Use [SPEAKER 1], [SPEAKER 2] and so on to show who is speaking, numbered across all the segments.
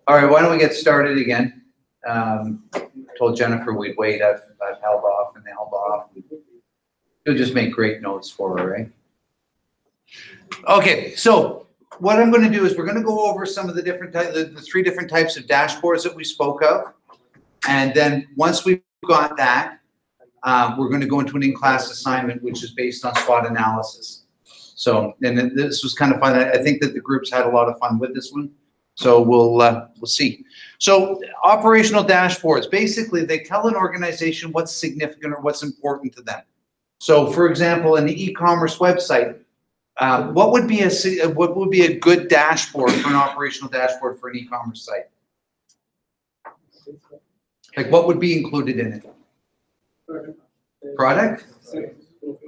[SPEAKER 1] All right, why don't we get started again? Told Jennifer we'd wait. I've held off and held off. You'll just make great notes for her, right? Okay, so what I'm going to do is we're going to go over some of the different the three different types of dashboards that we spoke of, and then once we've got that, we're going to go into an in-class assignment which is based on SWOT analysis. So, and this was kind of fun. I think that the groups had a lot of fun with this one. So we'll see. So operational dashboards, basically they tell an organization what's significant or what's important to them. So for example, in the e-commerce website, what would be a good dashboard for an operational dashboard for an e-commerce site? Like what would be included in it? Product?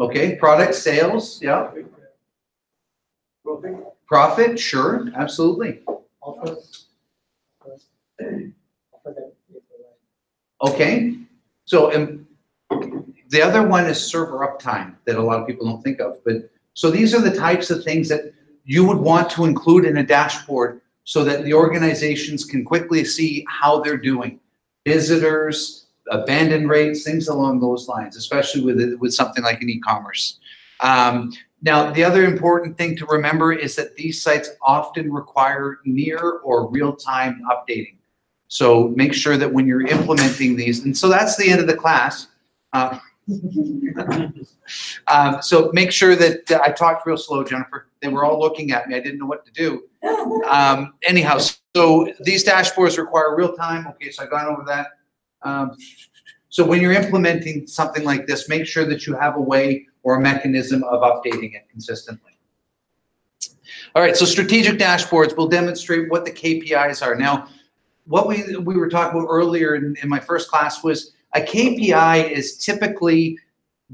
[SPEAKER 1] Okay, product sales, yeah. Profit, sure, absolutely. Okay, so the other one is server uptime that a lot of people don't think of. But so these are the types of things that you would want to include in a dashboard so that the organizations can quickly see how they're doing. Visitors, abandon rates, things along those lines, especially with something like an e-commerce. Now, the other important thing to remember is that these sites often require near or real-time updating. So make sure that when you're implementing these, and so that's the end of the class. So make sure that I talked real slow, Jennifer. They were all looking at me. I didn't know what to do. Anyhow, so these dashboards require real-time. Okay, so I've gone over that. So when you're implementing something like this, make sure that you have a way or a mechanism of updating it consistently. All right, so strategic dashboards will demonstrate what the KPIs are. Now, what we were talking about earlier in my first class was a KPI is typically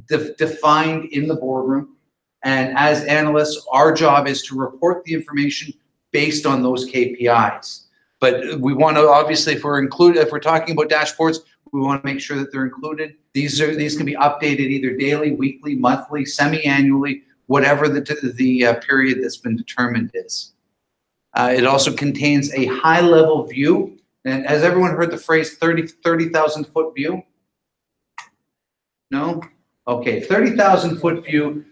[SPEAKER 1] defined in the boardroom. And as analysts, our job is to report the information based on those KPIs. But we want to, obviously, if we're talking about dashboards, we want to make sure that they're included. These can be updated either daily, weekly, monthly, semi-annually, whatever the period that's been determined is. It also contains a high-level view. And has everyone heard the phrase 30,000 foot view? No? Okay, 30,000 foot view.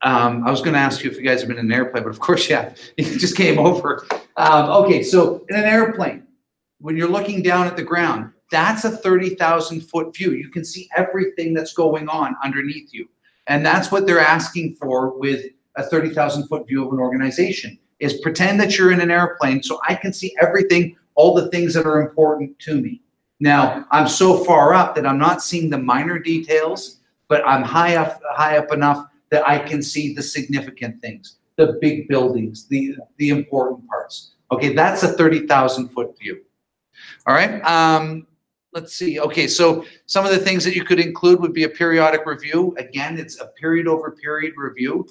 [SPEAKER 1] I was going to ask you if you guys have been in an airplane, but of course you have. You just came over. Okay, so in an airplane, when you're looking down at the ground, that's a 30,000 foot view. You can see everything that's going on underneath you. And that's what they're asking for with a 30,000 foot view of an organization, is pretend that you're in an airplane so I can see everything, all the things that are important to me. Now, I'm so far up that I'm not seeing the minor details, but I'm high up enough that I can see the significant things, the big buildings, the important parts. Okay, that's a 30,000 foot view. All right. Let's see. Okay, so some of the things that you could include would be a periodic review. Again, it's a period over period review.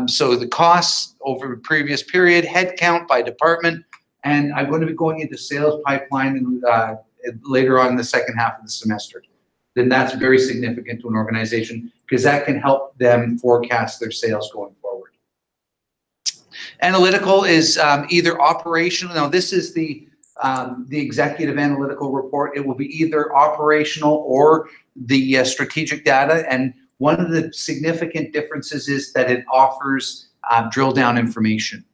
[SPEAKER 1] So the costs over a previous period, headcount by department, and I'm going to be going into sales pipeline and, later on in the second half of the semester. Then that's very significant to an organization because that can help them forecast their sales going forward. Analytical is either operational. Now, this is the the executive analytical report. It will be either operational or the strategic data. And one of the significant differences is that it offers drill down information.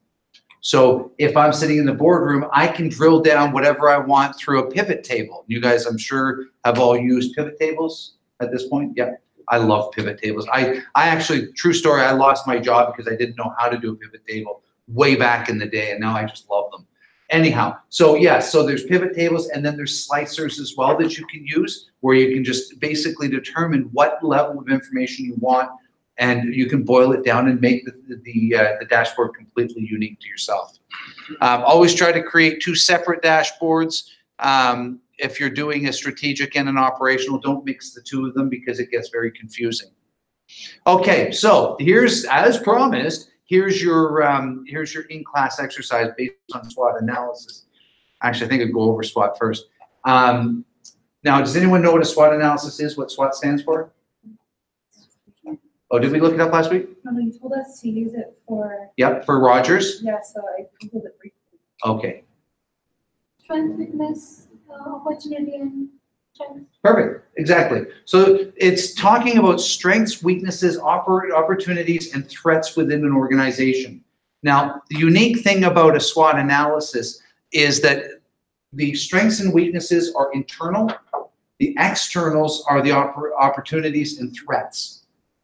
[SPEAKER 1] So if I'm sitting in the boardroom, I can drill down whatever I want through a pivot table. You guys, I'm sure, have all used pivot tables at this point. Yeah, I love pivot tables. I actually, true story, I lost my job because I didn't know how to do a pivot table way back in the day, and now I just love them. Anyhow, so yeah, so there's pivot tables, and then there's slicers as well that you can use, where you can just basically determine what level of information you want, and you can boil it down and make the dashboard completely unique to yourself. Always try to create two separate dashboards. If you're doing a strategic and an operational, don't mix the two of them because it gets very confusing. Okay, so here's, as promised, here's your in-class exercise based on SWOT analysis. Actually, I think I'd go over SWOT first. Now, does anyone know what a SWOT analysis is, what SWOT stands for? Oh, did we look it up last week?
[SPEAKER 2] No, you told us to use it for...
[SPEAKER 1] Yep, for Rogers?
[SPEAKER 2] Yeah, so I googled it briefly.
[SPEAKER 1] Okay.
[SPEAKER 2] Strength, weakness, opportunity, and strength.
[SPEAKER 1] Perfect, exactly. So it's talking about strengths, weaknesses, opportunities, and threats within an organization. Now, the unique thing about a SWOT analysis is that the strengths and weaknesses are internal. The externals are the opportunities and threats.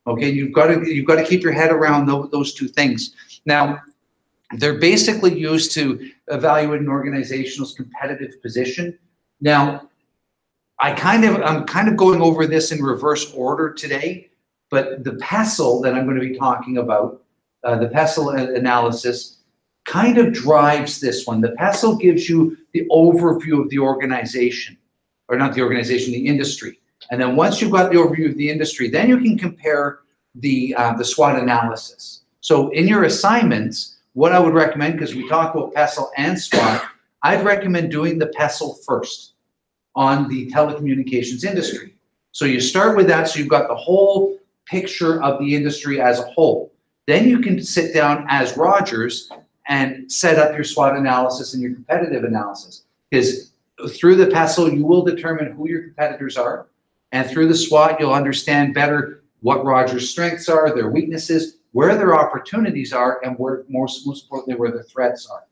[SPEAKER 1] Okay, you've got to keep your head around those two things. Now, they're basically used to evaluate an organization's competitive position. Now, I'm kind of going over this in reverse order today, but the PESTLE that I'm going to be talking about, the PESTLE analysis, kind of drives this one. The PESTLE gives you the overview of the organization, or not the organization, the industry. And then once you've got the overview of the industry, then you can compare the SWOT analysis. So in your assignments, what I would recommend, because we talk about PESTLE and SWOT, I'd recommend doing the PESTLE first on the telecommunications industry. So you start with that, so you've got the whole picture of the industry as a whole. Then you can sit down as Rogers and set up your SWOT analysis and your competitive analysis. Because through the PESTLE, you will determine who your competitors are. And through the SWOT, you'll understand better what Rogers' strengths are, their weaknesses, where their opportunities are, and where, most importantly, where their threats are.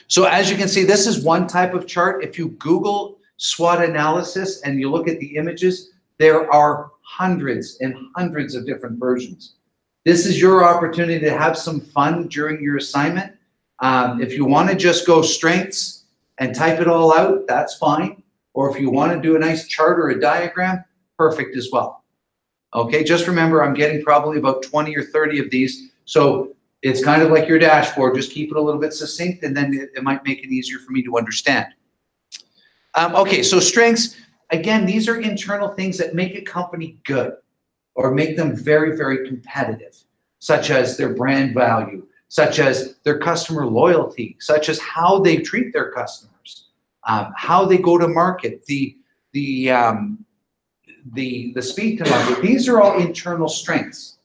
[SPEAKER 1] So as you can see, this is one type of chart. If you Google SWOT analysis and you look at the images, there are hundreds and hundreds of different versions. This is your opportunity to have some fun during your assignment. If you want to just go strengths and type it all out, that's fine. Or if you want to do a nice chart or a diagram, perfect as well. Okay, just remember, I'm getting probably about 20 or 30 of these. So it's kind of like your dashboard. Just keep it a little bit succinct, and then it might make it easier for me to understand. Okay, so strengths, again, these are internal things that make a company good or make them very, very competitive, such as their brand value, such as their customer loyalty, such as how they treat their customers, how they go to market, the speed to market. These are all internal strengths.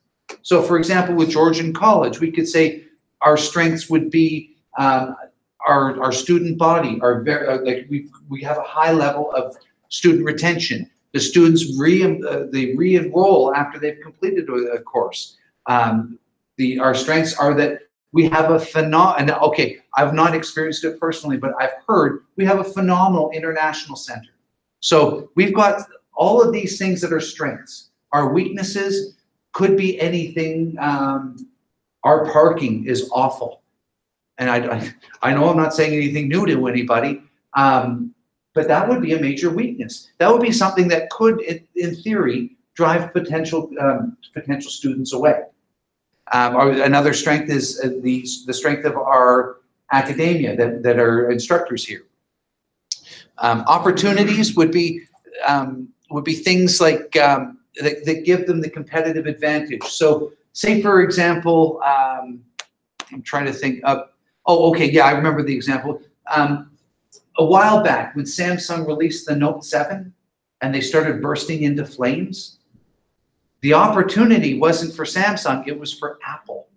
[SPEAKER 1] So for example, with Georgian College, we could say our strengths would be our student body, like we have a high level of student retention. The students they re-enroll after they've completed a course. Our strengths are that we have a phenomenal, okay, I've not experienced it personally, but I've heard we have a phenomenal international center. So we've got all of these things that are strengths. Our weaknesses could be anything. Our parking is awful. And I know I'm not saying anything new to anybody, but that would be a major weakness. That would be something that could, in theory, drive potential students away. Another strength is the strength of our academia, that are instructors here. Opportunities would be things like that give them the competitive advantage. So say, for example, I'm trying to think of, oh, okay, yeah, I remember the example. A while back when Samsung released the Note 7 and they started bursting into flames, the opportunity wasn't for Samsung, it was for Apple.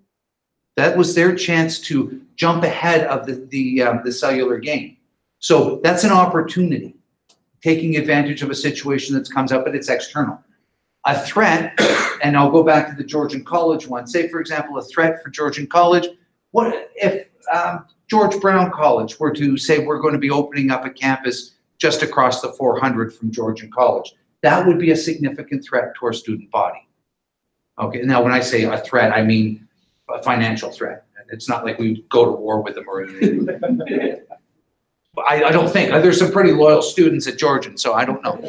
[SPEAKER 1] That was their chance to jump ahead of the cellular game. So that's an opportunity, taking advantage of a situation that comes up, but it's external. A threat, and I'll go back to the Georgian College one. Say, for example, a threat for Georgian College. What if George Brown College were to say we're going to be opening up a campus just across the 400 from Georgian College? That would be a significant threat to our student body. Okay, now when I say a threat, I mean a financial threat. It's not like we go to war with them or anything. I don't think. There's some pretty loyal students at Georgian, so I don't know.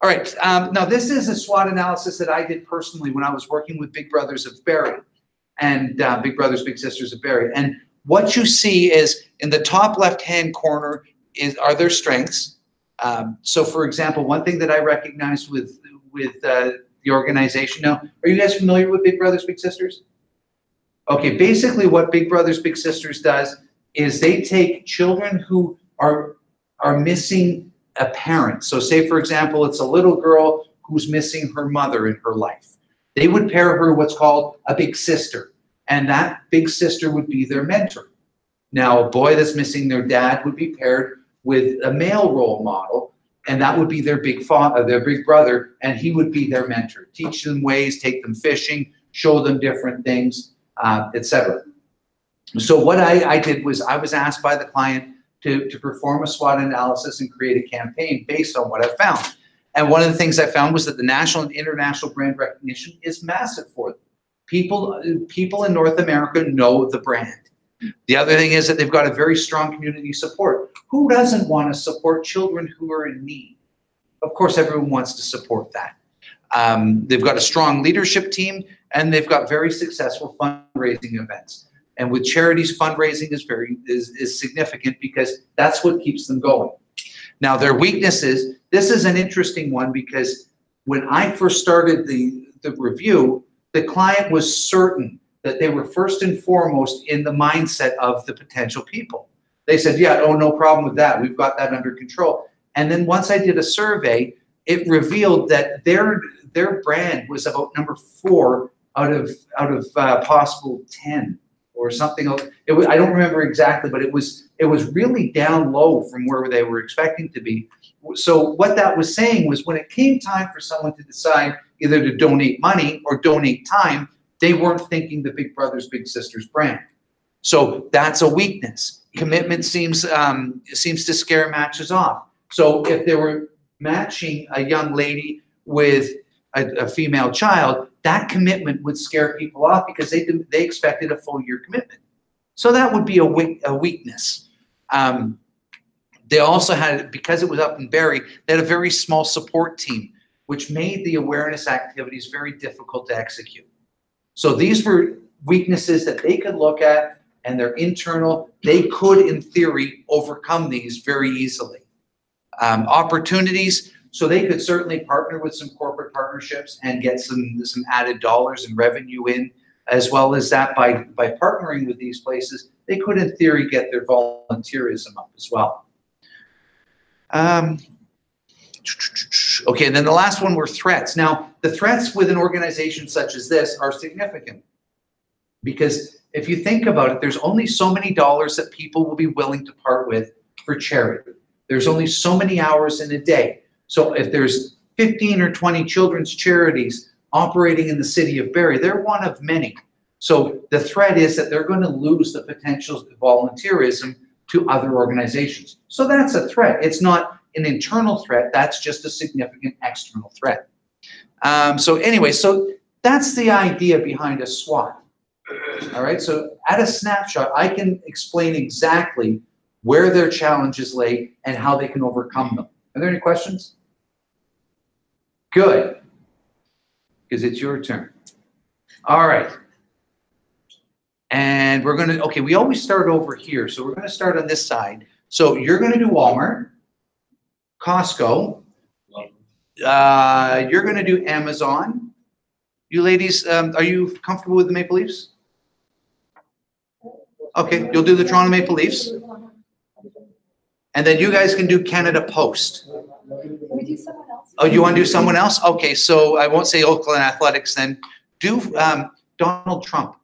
[SPEAKER 1] All right, now this is a SWOT analysis that I did personally when I was working with Big Brothers of Barrie and Big Brothers Big Sisters of Barrie. And what you see is in the top left-hand corner are their strengths. So for example, one thing that I recognized with the organization now, are you guys familiar with Big Brothers Big Sisters? Okay, basically what Big Brothers Big Sisters does is they take children who are missing a parent. So say, for example, it's a little girl who's missing her mother in her life. They would pair her what's called a big sister, and that big sister would be their mentor. Now, a boy that's missing their dad would be paired with a male role model, and that would be their big brother, and he would be their mentor. Teach them ways, take them fishing, show them different things, etc. So what I did was I was asked by the client to perform a SWOT analysis and create a campaign based on what I found. And one of the things I found was that the national and international brand recognition is massive for them. People in North America know the brand. The other thing is that they've got a very strong community support. Who doesn't want to support children who are in need? Of course, everyone wants to support that. They've got a strong leadership team, and they've got very successful fundraising events. And with charities, fundraising is significant because that's what keeps them going. Now, their weaknesses, this is an interesting one because when I first started the review, the client was certain that they were first and foremost in the mindset of the potential people. They said, yeah, oh, no problem with that. We've got that under control. And then once I did a survey, it revealed that their brand was about number 4 out of possible 10. Or something else. I don't remember exactly, but it was really down low from where they were expecting to be. So what that was saying was when it came time for someone to decide either to donate money or donate time, they weren't thinking the Big Brothers Big Sisters brand. So that's a weakness. Commitment seems to scare matches off. So if they were matching a young lady with a female child, that commitment would scare people off because they expected a full year commitment. So that would be a weakness. They also had, because it was up in Barrie, they had a very small support team, which made the awareness activities very difficult to execute. So these were weaknesses that they could look at, and they're internal. They could, in theory, overcome these very easily. Opportunities. So they could certainly partner with some corporate partnerships and get some added dollars and revenue in, as well as that by partnering with these places, they could in theory get their volunteerism up as well. Okay, and then the last one were threats. Now, the threats with an organization such as this are significant because if you think about it, there's only so many dollars that people will be willing to part with for charity. There's only so many hours in a day. So if there's 15 or 20 children's charities operating in the city of Barrie, they're one of many. So the threat is that they're going to lose the potential volunteerism to other organizations. So that's a threat. It's not an internal threat. That's just a significant external threat. So anyway, so that's the idea behind a SWOT. All right, so at a snapshot, I can explain exactly where their challenges lay and how they can overcome them. Are there any questions? Good, because it's your turn. All right. And we're gonna, okay, we always start over here. So we're gonna start on this side. So you're gonna do Walmart, Costco, you're gonna do Amazon. You ladies, are you comfortable with the Maple Leafs? Okay, you'll do the Toronto Maple Leafs. And then you guys can do Canada Post.
[SPEAKER 2] Can we do someone else?
[SPEAKER 1] Oh, you want to do someone else? Okay, so I won't say Oakland Athletics then. Do Donald Trump.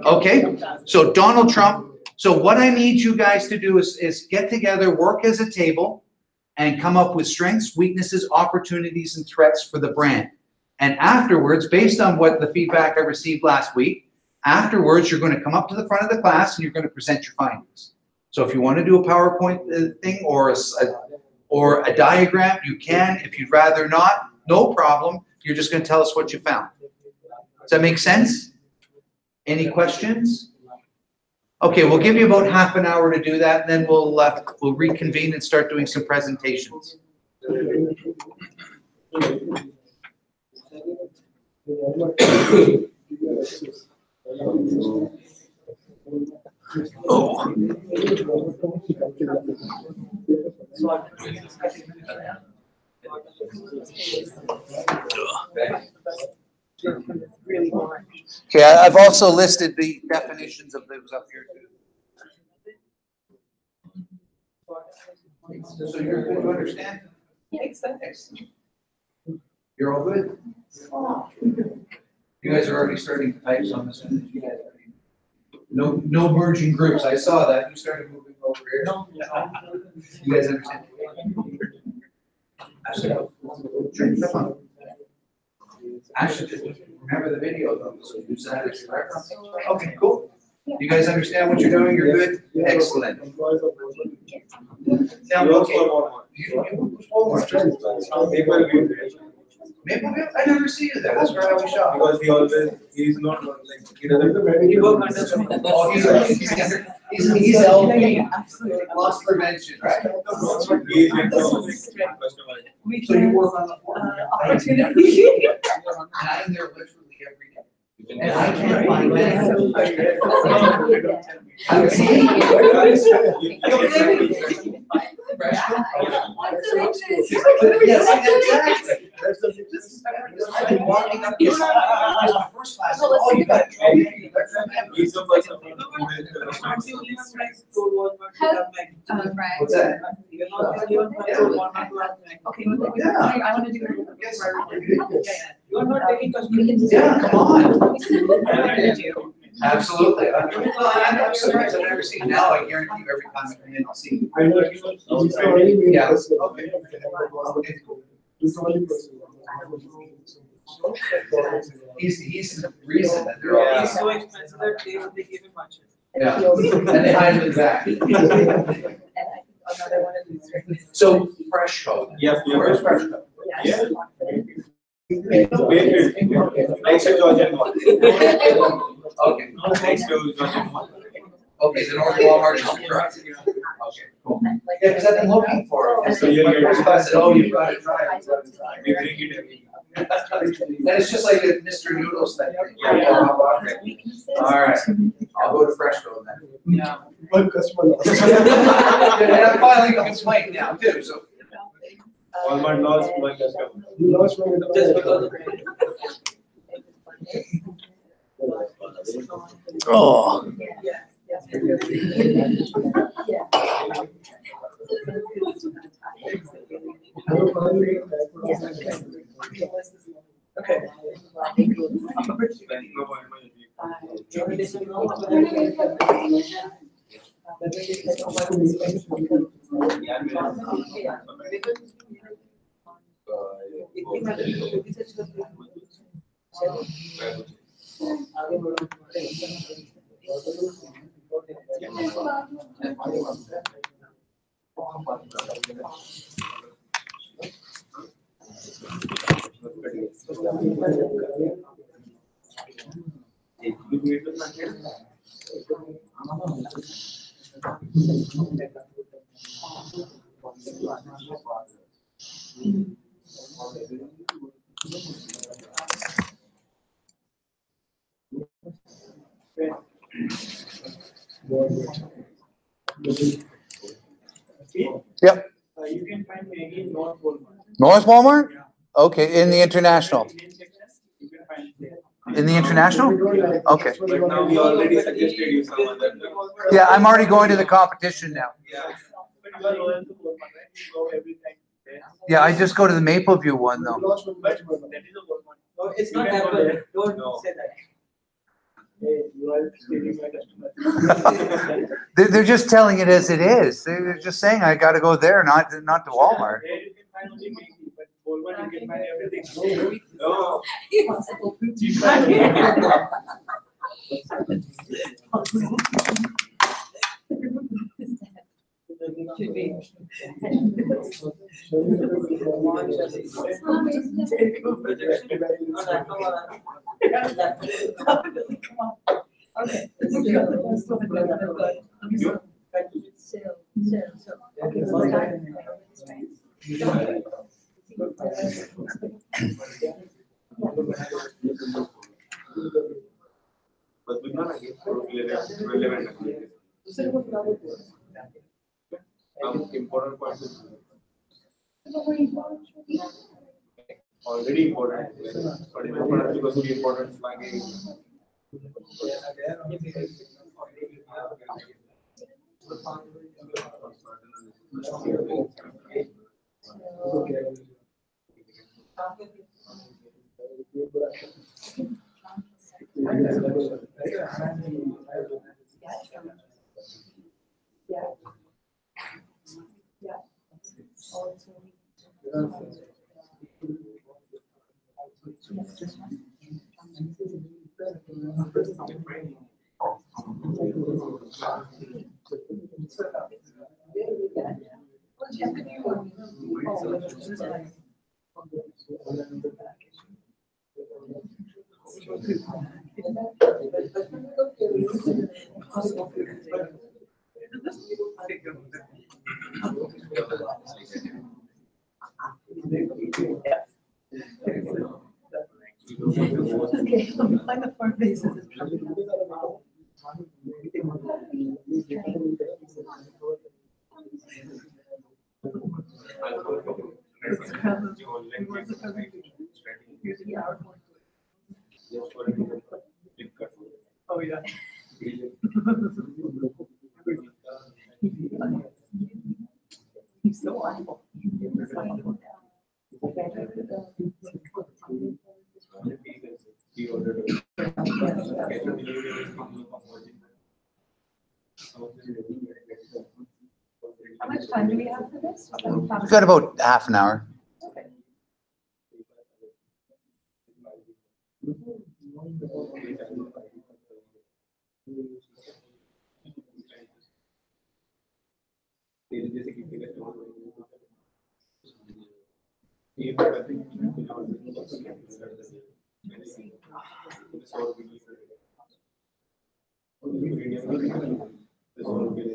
[SPEAKER 1] Okay, so Donald Trump. So what I need you guys to do is get together, work as a table, and come up with strengths, weaknesses, opportunities, and threats for the brand. And afterwards, based on what the feedback I received last week, afterwards, you're going to come up to the front of the class and you're going to present your findings. So if you want to do a PowerPoint thing or a diagram, you can. If you'd rather not, no problem. You're just going to tell us what you found. Does that make sense? Any questions? Okay, we'll give you about half an hour to do that, and then we'll reconvene and start doing some presentations. Oh. Okay, I've also listed the definitions of those up here too. So you're good to understand? Excellent. You're all good? You guys are already starting to type on this one. No merging groups. I saw that. You started moving over here. You guys understand? Actually, just remember the video though, so use that as your reference. Okay, cool. You guys understand what you're doing? You're good? Excellent. Now, okay. Mapleville? I never see you there. That's where I always shop.
[SPEAKER 3] Because he's not like, he doesn't. He work under.
[SPEAKER 1] Oh, he's LP. Loss prevention, right? So you work on the floor.
[SPEAKER 2] Opportunity.
[SPEAKER 1] I'm there literally every day. And I can't find that. I'm seeing yes, exactly. I've been walking up this first class. Oh, you got it. What's that?
[SPEAKER 2] Okay, I want to do it.
[SPEAKER 3] You're not taking customers.
[SPEAKER 1] Yeah, come on. Absolutely. I'm surprised I've never seen it. Now I guarantee you every time I come in, I'll see you. Yeah. He's the reason that they're all.
[SPEAKER 3] He's so expensive that they give him much.
[SPEAKER 1] Yeah, and they hide him back. So, Fresh Code.
[SPEAKER 3] Yes,
[SPEAKER 1] Where's Fresh Code?
[SPEAKER 3] Yeah. Next to Georgian one.
[SPEAKER 1] Okay.
[SPEAKER 3] Next to Georgian one.
[SPEAKER 1] Okay, the North Walmart is correct. Okay, cool. Yeah, because I've been looking for it.
[SPEAKER 3] So you're
[SPEAKER 1] My first class said, oh, you've got to try it.
[SPEAKER 3] We bring it every.
[SPEAKER 1] And it's just like a Mr. Noodles thing.
[SPEAKER 3] Yeah.
[SPEAKER 1] All right, I'll go to Fresh Code then.
[SPEAKER 3] Yeah.
[SPEAKER 4] One customer.
[SPEAKER 1] And I'm filing a complaint now too, so.
[SPEAKER 3] Walmart lost one customer.
[SPEAKER 4] You lost one.
[SPEAKER 3] Just because of.
[SPEAKER 1] Oh.
[SPEAKER 3] Okay.
[SPEAKER 1] Yep.
[SPEAKER 3] You can find Maggie in North Walmart.
[SPEAKER 1] North Walmart? Okay, in the international.
[SPEAKER 3] You can find there.
[SPEAKER 1] In the international? Okay.
[SPEAKER 3] But now we already suggested you someone that.
[SPEAKER 1] Yeah, I'm already going to the competition now.
[SPEAKER 3] Yeah. But you are loyal to Walmart, right? You go every time there.
[SPEAKER 1] Yeah, I just go to the Mapleview one
[SPEAKER 4] You
[SPEAKER 1] though.
[SPEAKER 4] lost one customer.
[SPEAKER 3] That is a Walmart. No, it's not Apple. Don't say that.
[SPEAKER 1] They're just telling it as it is. They're just saying, I gotta go there, not to Walmart.
[SPEAKER 2] Should be. Okay.
[SPEAKER 3] But we're not against relevant activities. Important point is already important, but important because of the importance
[SPEAKER 2] Okay, let me find the four faces. Oh, yeah. He's so awful. How much time do we have for this?
[SPEAKER 1] We've got about half an hour.
[SPEAKER 2] Okay.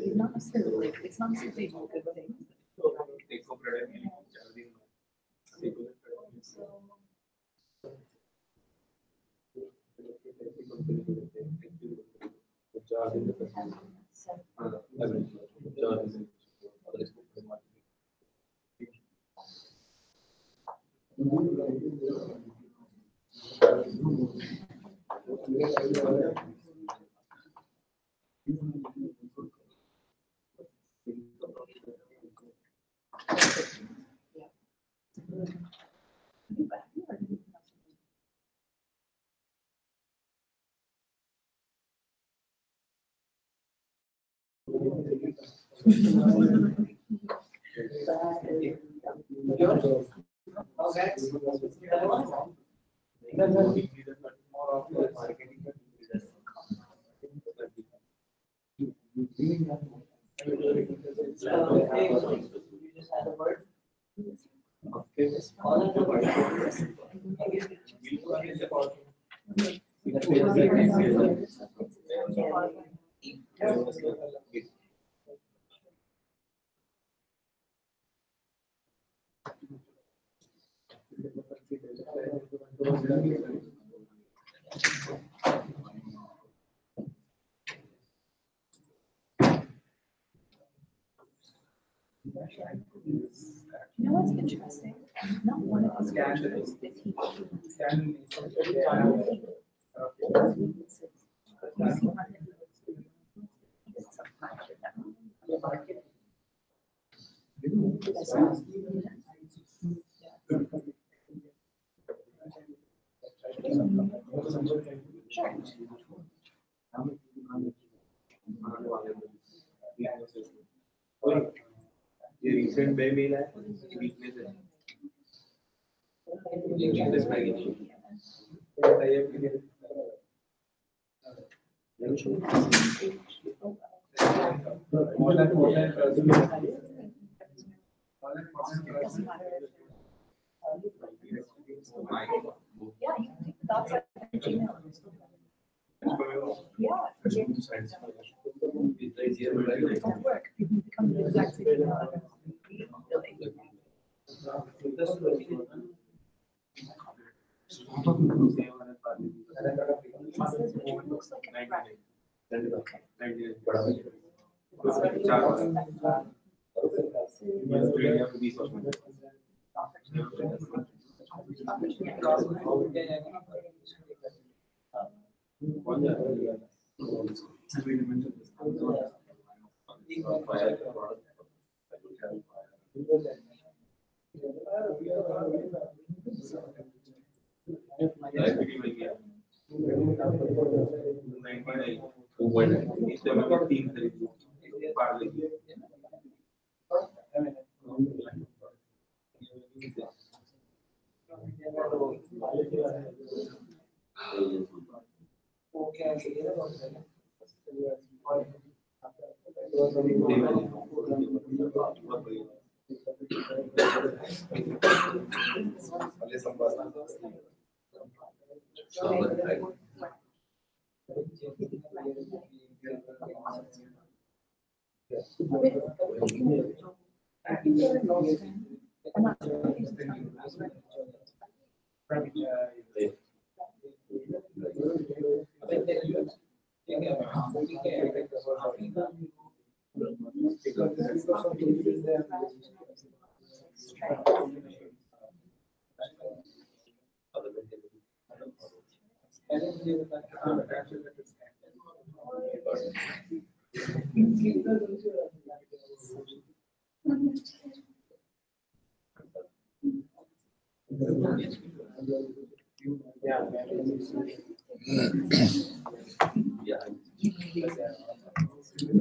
[SPEAKER 2] It's not necessarily a good thing. You know what's interesting? Not one of these pictures is he. Sure.
[SPEAKER 3] ये recent baby है, weakness है. Weakness नहीं है.
[SPEAKER 2] Yeah, you can take the dogs out of Gmail. Yeah. It won't work. People become the exact same email. Really. Says which one looks like a rabbit.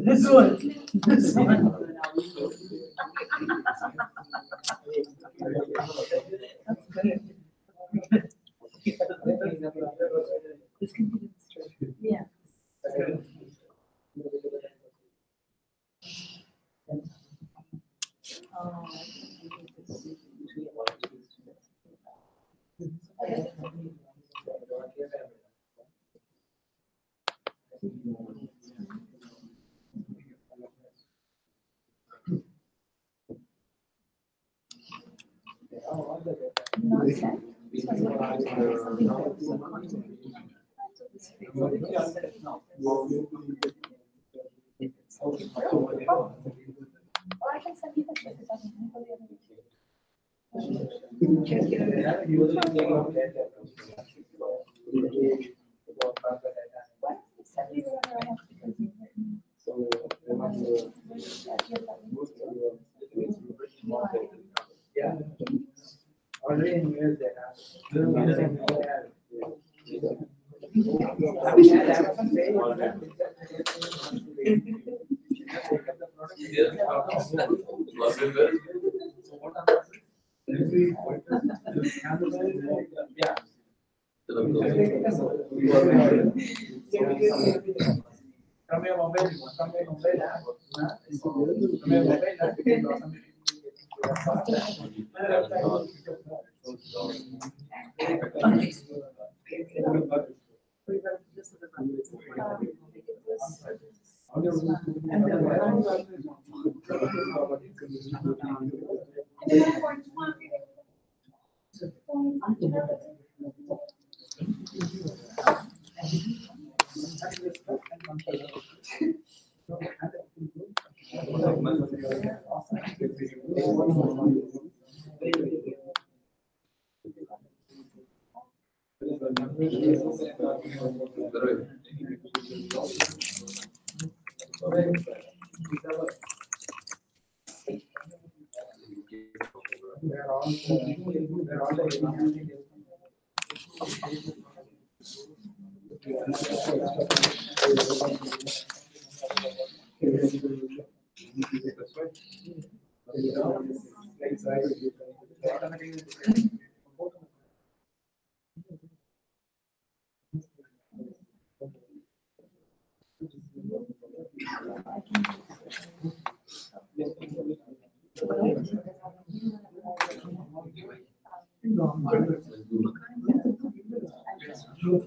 [SPEAKER 2] This one. This one. That's good. This can be straight. Yeah. Or I can send you pictures. It doesn't matter the other Why don't you send me whatever I have because you've written.
[SPEAKER 3] Yeah. Already in years they have.
[SPEAKER 2] Sure.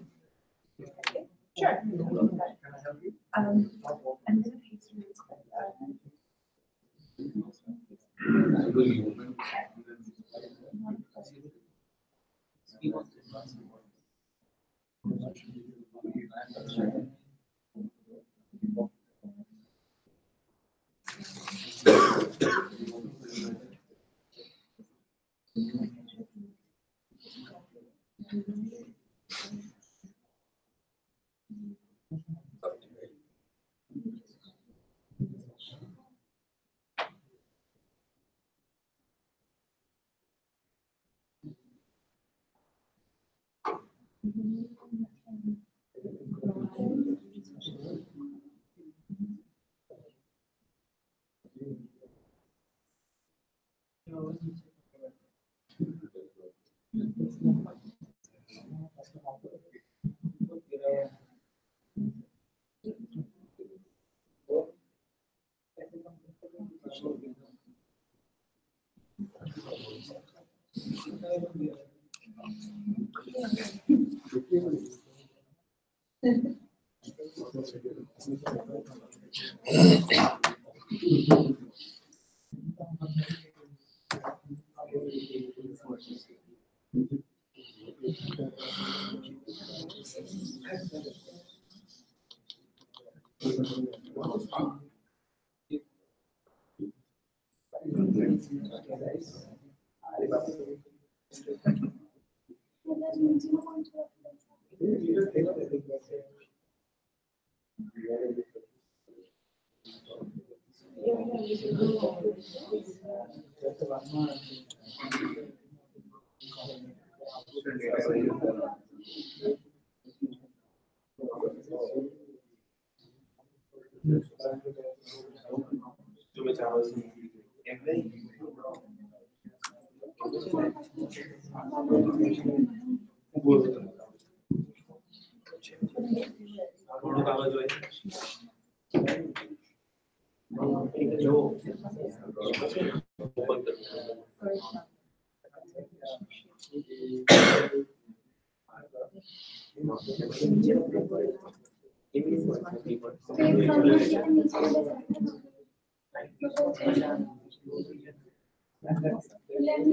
[SPEAKER 2] I'm gonna pay some.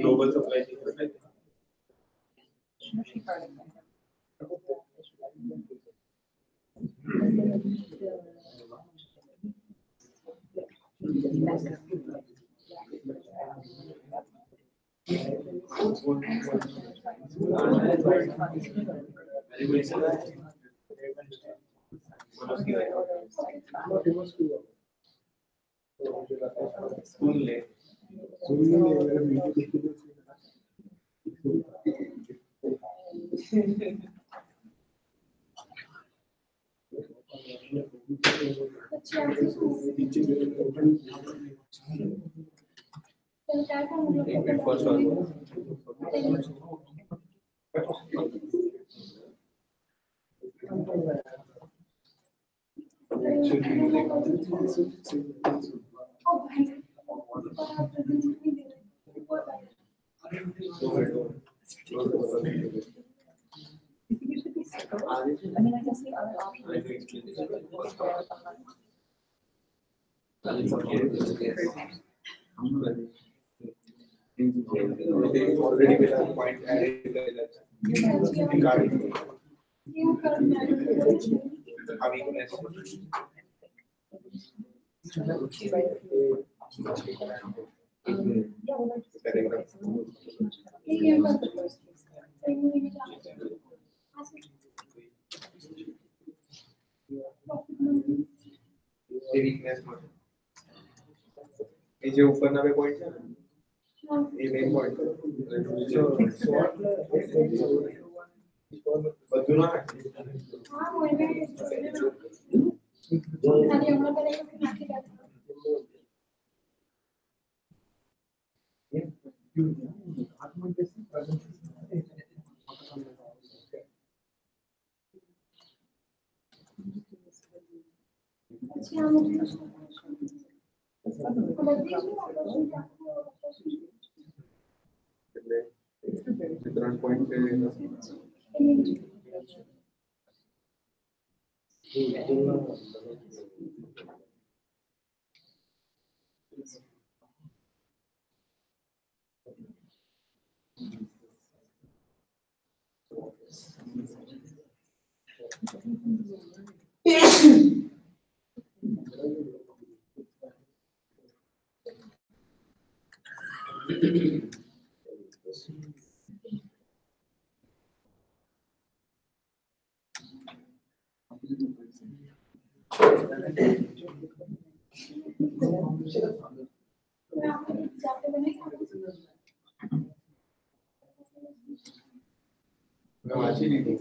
[SPEAKER 3] Global supply chain.
[SPEAKER 2] I mean, I guess the other option
[SPEAKER 3] They already will have point added regarding नीचे ऊपर ना पे point है ये main point बदलू ना Different point. No, actually,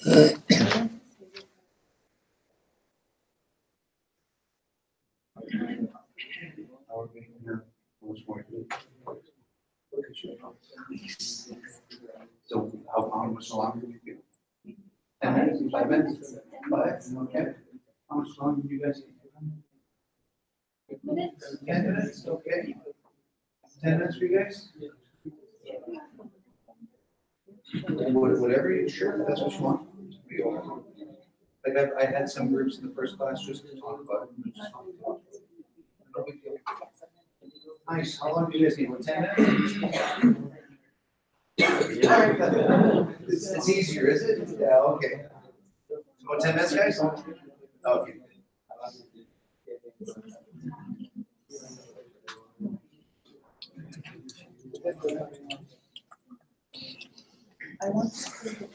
[SPEAKER 1] So how much longer do you feel? 10 minutes, 5 minutes? 5, okay. How much longer do you guys? 10 minutes, okay. 10 minutes for you guys? Whatever you, sure, if that's what you want. Like I had some groups in the first class just to talk about it. No big deal. Nice, how long do you guys need, 10 minutes? It's easier, is it? Yeah, okay. About 10 minutes, guys? Okay.
[SPEAKER 2] I want to.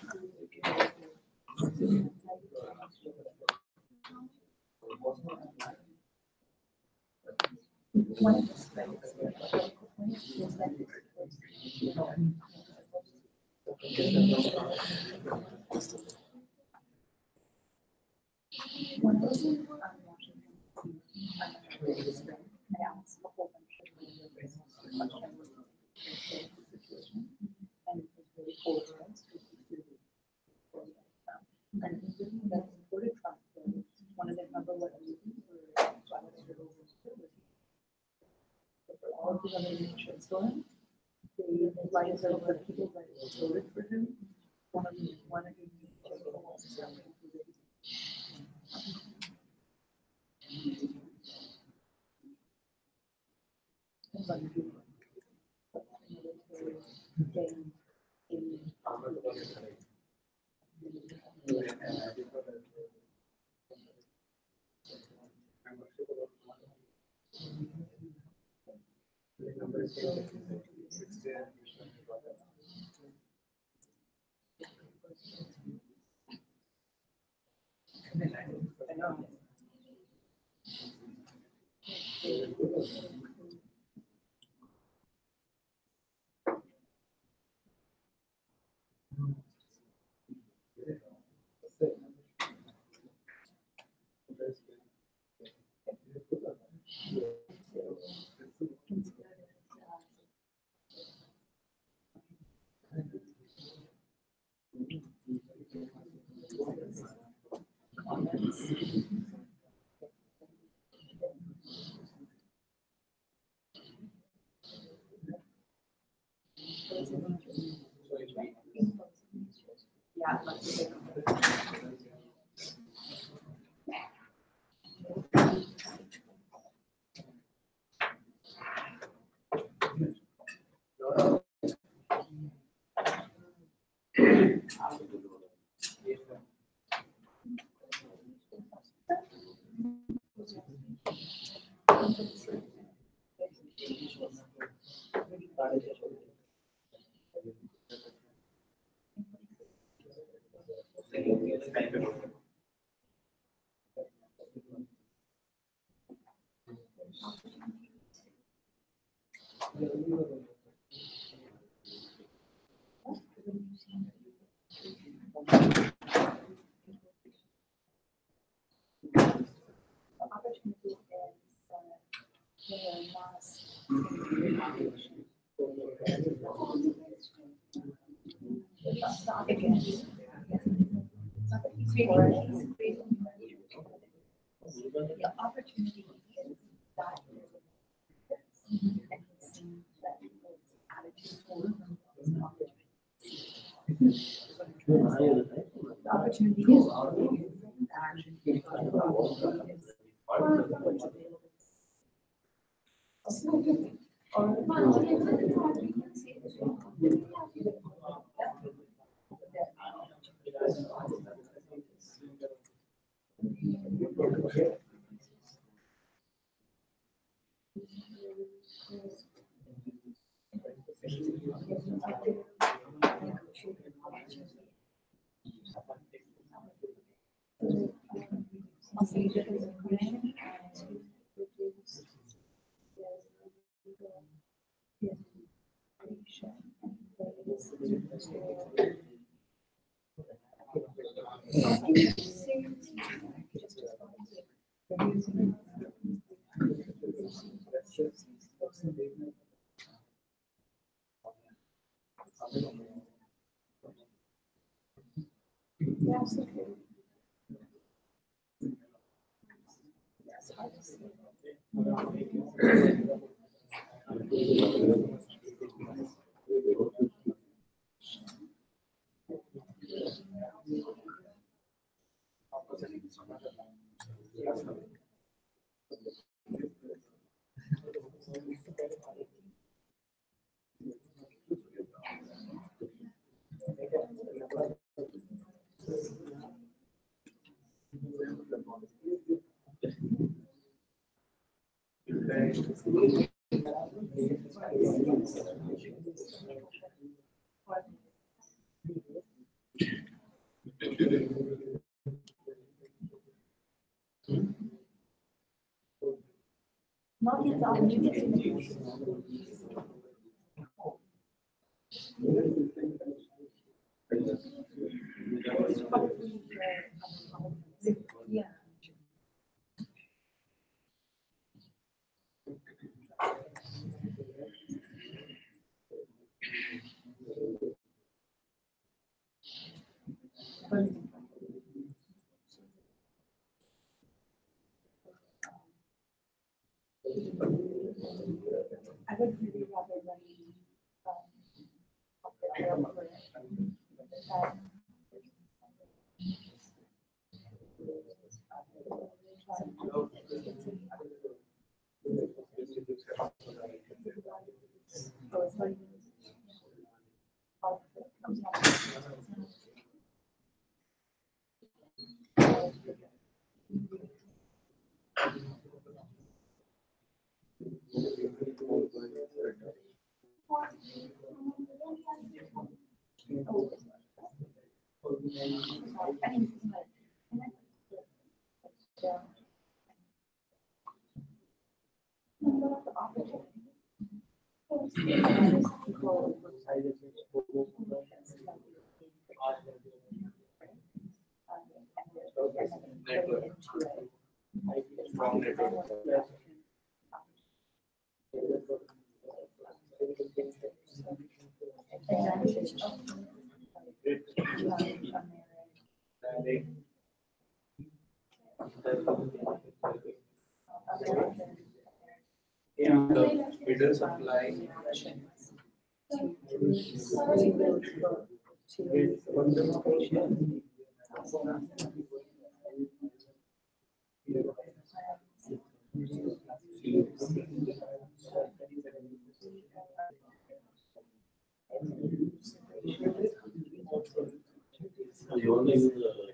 [SPEAKER 2] One of the strengths is that one of those I'm watching I asked a whole bunch of questions and it was really polarized. And the voted Trump, one of the number one reasons for all of the other insurance stories, the lives of the people that voted for him, one of the I know. Yeah. Opportunity is mass. The opportunity is that and seeing that people's attitude towards them is an opportunity. The opportunity is action. Yes, okay. It's hard to see. Not yet, I'll do it. Yeah. I would really rather
[SPEAKER 3] And the feeder supply.
[SPEAKER 4] You only use the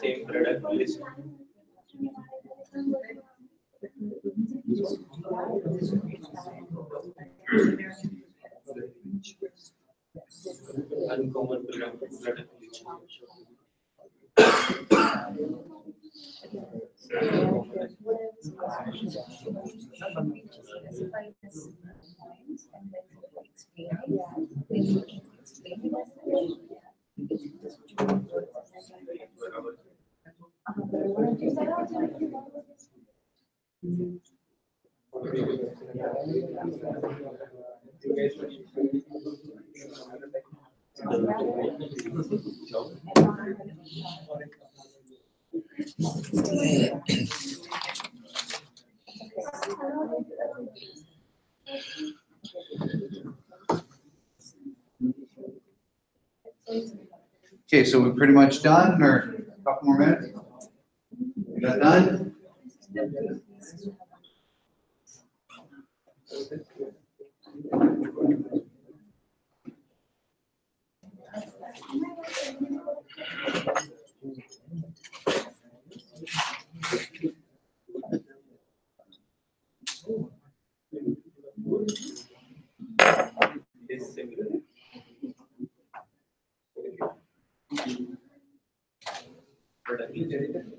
[SPEAKER 3] Same product list. Uncommon product list.
[SPEAKER 1] Okay, so we're pretty much done, or a couple more minutes? You got done?
[SPEAKER 3] Is similar. Right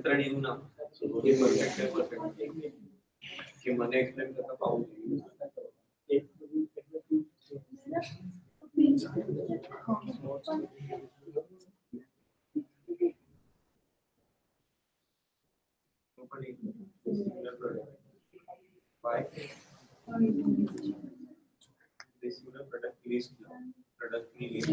[SPEAKER 3] तर येऊ ना हे perfect आहे perfect की मला explain करता पाहू Why? This is the product list. Product list.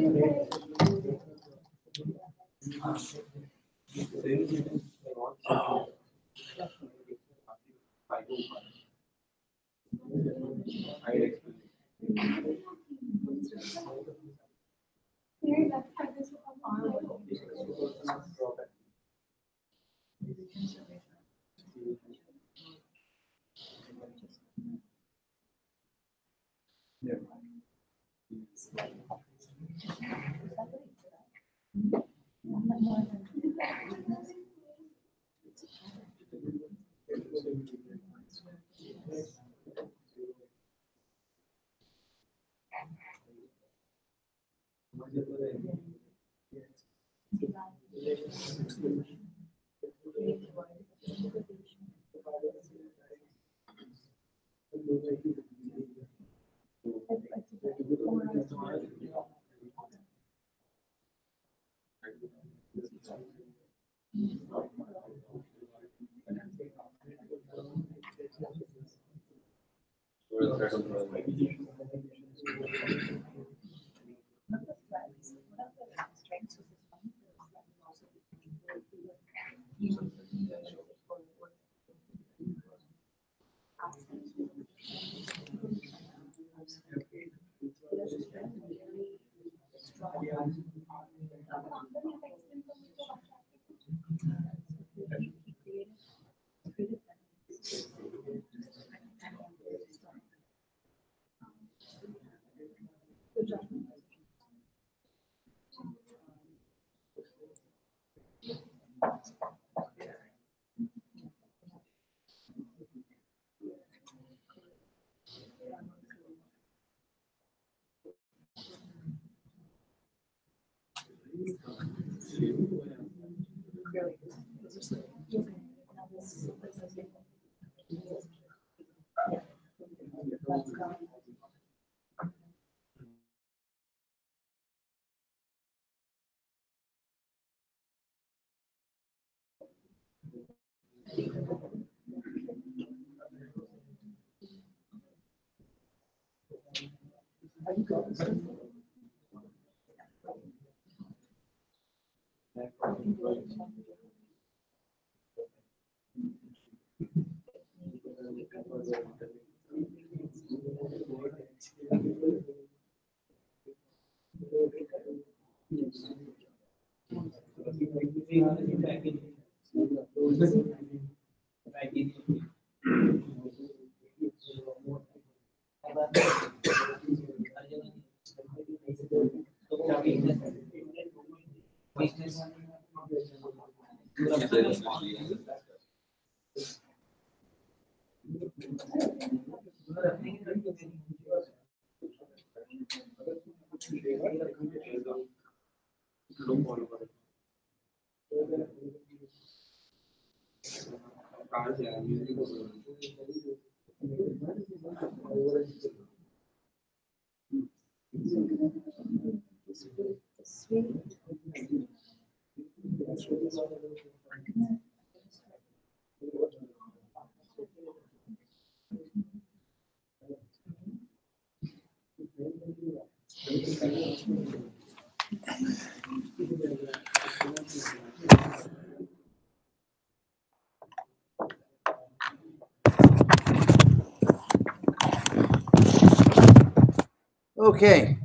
[SPEAKER 1] Okay.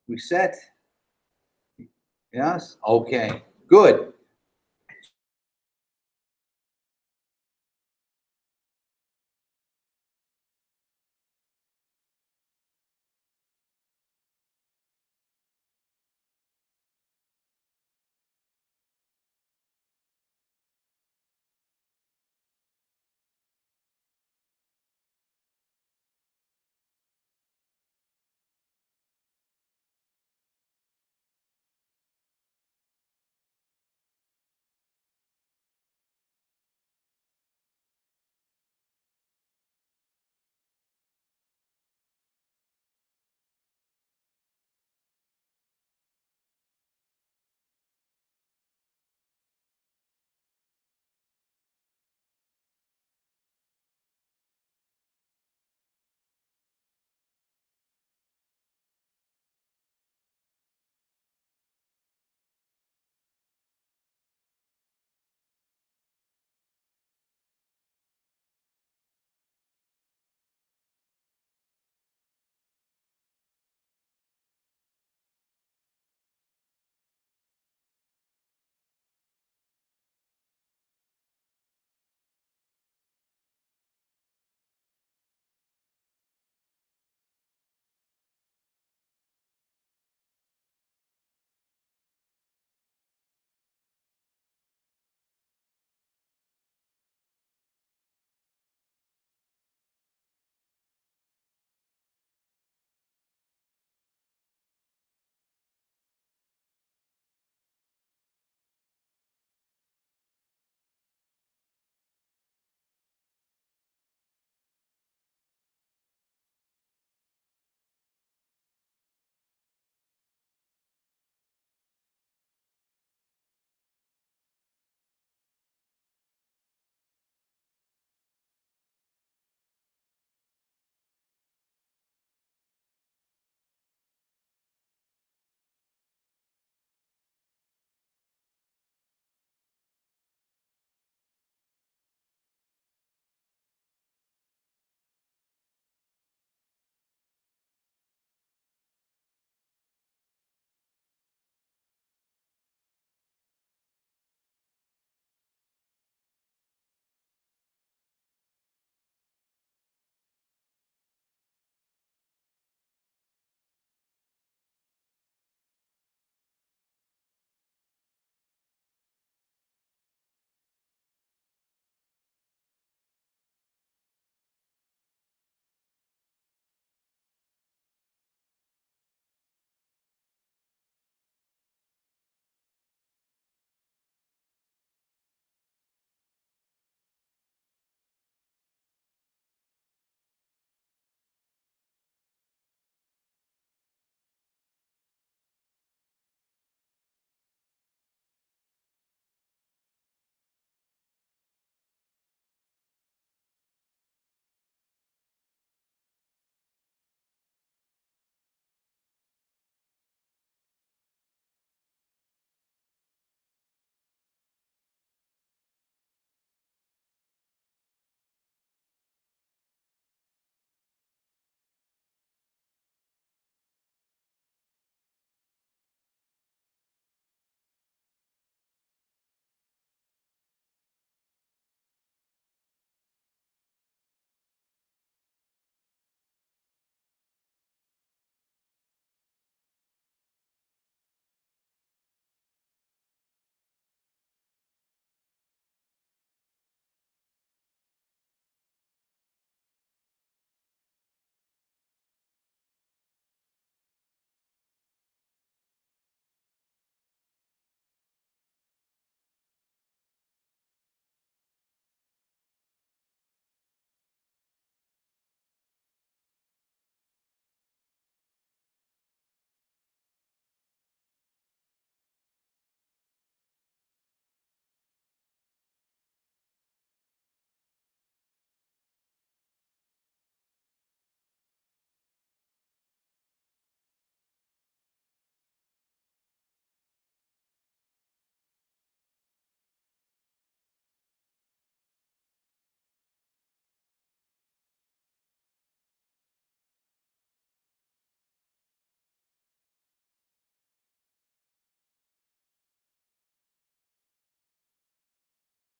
[SPEAKER 1] We set? Yes? Okay, good.